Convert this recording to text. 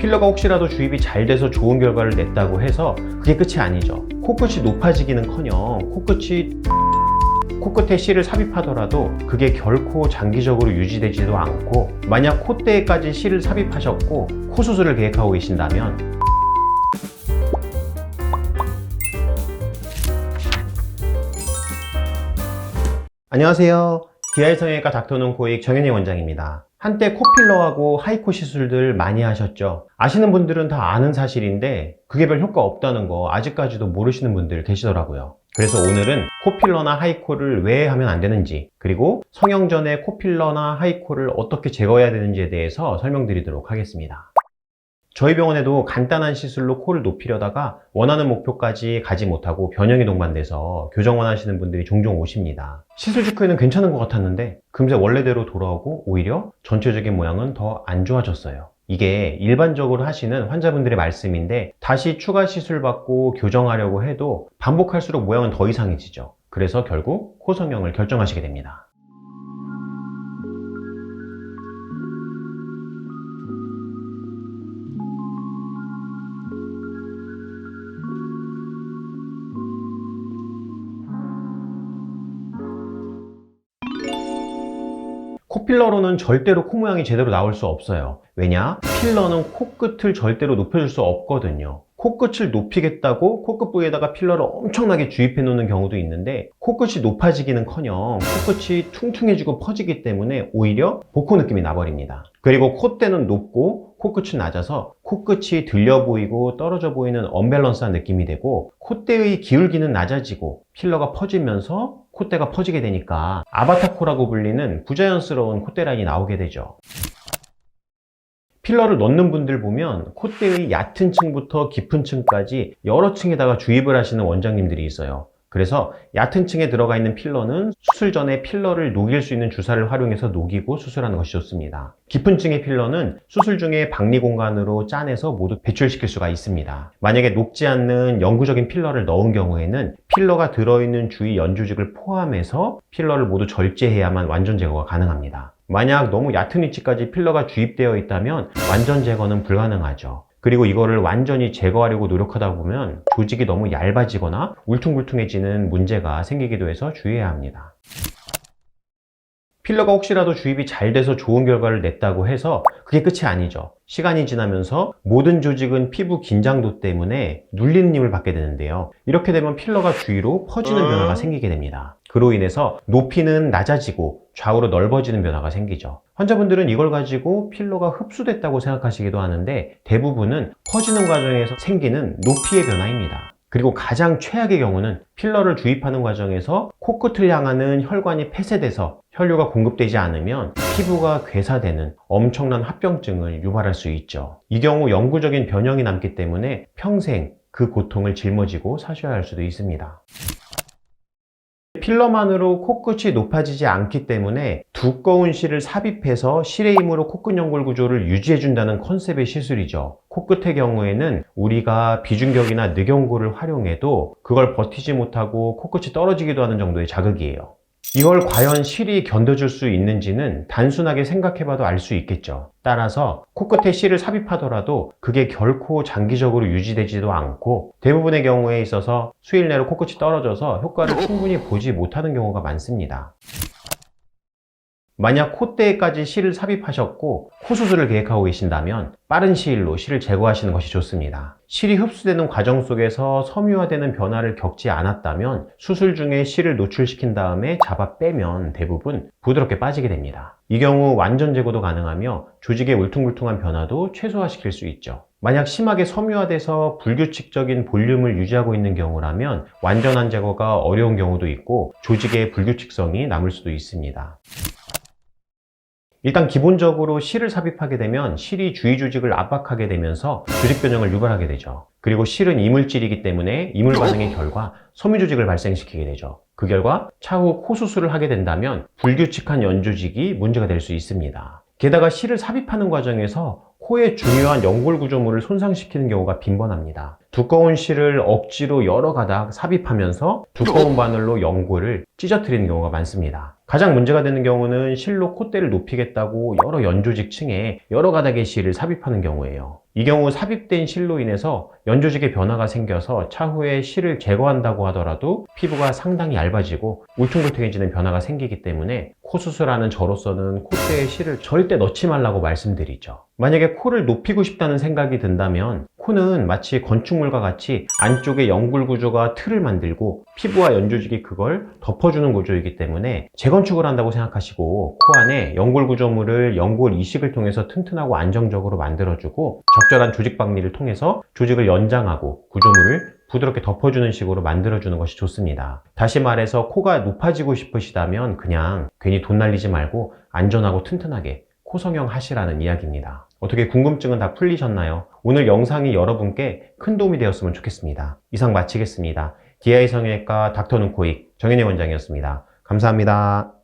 필러가 혹시라도 주입이 잘 돼서 좋은 결과를 냈다고 해서 그게 끝이 아니죠. 코끝이 높아지기는커녕 코끝에 실을 삽입하더라도 그게 결코 장기적으로 유지되지도 않고, 만약 콧대에까지 실을 삽입하셨고 코 수술을 계획하고 계신다면 안녕하세요. DI성형외과 닥터눈 코익 정현희 원장입니다. 한때 코필러하고 하이코 시술들 많이 하셨죠? 아시는 분들은 다 아는 사실인데 그게 별 효과 없다는 거 아직까지도 모르시는 분들 계시더라고요. 그래서 오늘은 코필러나 하이코를 왜 하면 안 되는지, 그리고 성형 전에 코필러나 하이코를 어떻게 제거해야 되는지에 대해서 설명드리도록 하겠습니다. 저희 병원에도 간단한 시술로 코를 높이려다가 원하는 목표까지 가지 못하고 변형이 동반돼서 교정 원하시는 분들이 종종 오십니다. 시술 직후에는 괜찮은 것 같았는데 금세 원래대로 돌아오고 오히려 전체적인 모양은 더 안 좋아졌어요. 이게 일반적으로 하시는 환자분들의 말씀인데, 다시 추가 시술 받고 교정하려고 해도 반복할수록 모양은 더 이상해지죠. 그래서 결국 코 성형을 결정하시게 됩니다. 코필러로는 절대로 코 모양이 제대로 나올 수 없어요. 왜냐? 필러는 코끝을 절대로 높여줄 수 없거든요. 코끝을 높이겠다고 코끝 부위에다가 필러를 엄청나게 주입해 놓는 경우도 있는데, 코끝이 높아지기는커녕 코끝이 퉁퉁해지고 퍼지기 때문에 오히려 보코 느낌이 나버립니다. 그리고 콧대는 높고 코끝은 낮아서 코끝이 들려 보이고 떨어져 보이는 언밸런스한 느낌이 되고, 콧대의 기울기는 낮아지고 필러가 퍼지면서 콧대가 퍼지게 되니까 아바타코라고 불리는 부자연스러운 콧대 라인이 나오게 되죠. 필러를 넣는 분들 보면 콧대의 얕은 층부터 깊은 층까지 여러 층에다가 주입을 하시는 원장님들이 있어요. 그래서 얕은 층에 들어가 있는 필러는 수술 전에 필러를 녹일 수 있는 주사를 활용해서 녹이고 수술하는 것이 좋습니다. 깊은 층의 필러는 수술 중에 박리 공간으로 짜내서 모두 배출시킬 수가 있습니다. 만약에 녹지 않는 영구적인 필러를 넣은 경우에는 필러가 들어있는 주위 연조직을 포함해서 필러를 모두 절제해야만 완전 제거가 가능합니다. 만약 너무 얕은 위치까지 필러가 주입되어 있다면 완전 제거는 불가능하죠. 그리고 이거를 완전히 제거하려고 노력하다 보면 조직이 너무 얇아지거나 울퉁불퉁해지는 문제가 생기기도 해서 주의해야 합니다. 필러가 혹시라도 주입이 잘 돼서 좋은 결과를 냈다고 해서 그게 끝이 아니죠. 시간이 지나면서 모든 조직은 피부 긴장도 때문에 눌리는 힘을 받게 되는데요. 이렇게 되면 필러가 주위로 퍼지는 변화가 생기게 됩니다. 그로 인해서 높이는 낮아지고 좌우로 넓어지는 변화가 생기죠. 환자분들은 이걸 가지고 필러가 흡수됐다고 생각하시기도 하는데, 대부분은 퍼지는 과정에서 생기는 높이의 변화입니다. 그리고 가장 최악의 경우는 필러를 주입하는 과정에서 코끝을 향하는 혈관이 폐쇄돼서 혈류가 공급되지 않으면 피부가 괴사되는 엄청난 합병증을 유발할 수 있죠. 이 경우 영구적인 변형이 남기 때문에 평생 그 고통을 짊어지고 사셔야 할 수도 있습니다. 필러만으로 코끝이 높아지지 않기 때문에 두꺼운 실을 삽입해서 실의 힘으로 코끝 연골 구조를 유지해준다는 컨셉의 시술이죠. 코끝의 경우에는 우리가 비중격이나 늑연골을 활용해도 그걸 버티지 못하고 코끝이 떨어지기도 하는 정도의 자극이에요. 이걸 과연 실이 견뎌줄 수 있는지는 단순하게 생각해봐도 알 수 있겠죠. 따라서 코끝에 실을 삽입하더라도 그게 결코 장기적으로 유지되지도 않고, 대부분의 경우에 있어서 수일 내로 코끝이 떨어져서 효과를 충분히 보지 못하는 경우가 많습니다. 만약 콧대에까지 실을 삽입하셨고 코 수술을 계획하고 계신다면 빠른 시일로 실을 제거하시는 것이 좋습니다. 실이 흡수되는 과정 속에서 섬유화되는 변화를 겪지 않았다면 수술 중에 실을 노출시킨 다음에 잡아 빼면 대부분 부드럽게 빠지게 됩니다. 이 경우 완전 제거도 가능하며 조직의 울퉁불퉁한 변화도 최소화시킬 수 있죠. 만약 심하게 섬유화돼서 불규칙적인 볼륨을 유지하고 있는 경우라면 완전한 제거가 어려운 경우도 있고 조직의 불규칙성이 남을 수도 있습니다. 일단 기본적으로 실을 삽입하게 되면 실이 주위 조직을 압박하게 되면서 조직 변형을 유발하게 되죠. 그리고 실은 이물질이기 때문에 이물 반응의 결과 섬유 조직을 발생시키게 되죠. 그 결과 차후 코 수술을 하게 된다면 불규칙한 연조직이 문제가 될 수 있습니다. 게다가 실을 삽입하는 과정에서 코의 중요한 연골 구조물을 손상시키는 경우가 빈번합니다. 두꺼운 실을 억지로 여러 가닥 삽입하면서 두꺼운 바늘로 연골을 찢어뜨리는 경우가 많습니다. 가장 문제가 되는 경우는 실로 콧대를 높이겠다고 여러 연조직 층에 여러 가닥의 실을 삽입하는 경우예요. 이 경우 삽입된 실로 인해서 연조직에 변화가 생겨서 차후에 실을 제거한다고 하더라도 피부가 상당히 얇아지고 울퉁불퉁해지는 변화가 생기기 때문에 코 수술하는 저로서는 콧대에 실을 절대 넣지 말라고 말씀드리죠. 만약에 코를 높이고 싶다는 생각이 든다면 코는 마치 건축물과 같이 안쪽에 연골 구조가 틀을 만들고 피부와 연조직이 그걸 덮어주는 구조이기 때문에 재건축을 한다고 생각하시고 코 안에 연골 구조물을 연골 이식을 통해서 튼튼하고 안정적으로 만들어주고 적절한 조직 박리를 통해서 조직을 연장하고 구조물을 부드럽게 덮어주는 식으로 만들어주는 것이 좋습니다. 다시 말해서 코가 높아지고 싶으시다면 그냥 괜히 돈 날리지 말고 안전하고 튼튼하게 코 성형 하시라는 이야기입니다. 어떻게 궁금증은 다 풀리셨나요? 오늘 영상이 여러분께 큰 도움이 되었으면 좋겠습니다. 이상 마치겠습니다. DI 성형외과 닥터눈코익 정현희 원장이었습니다. 감사합니다.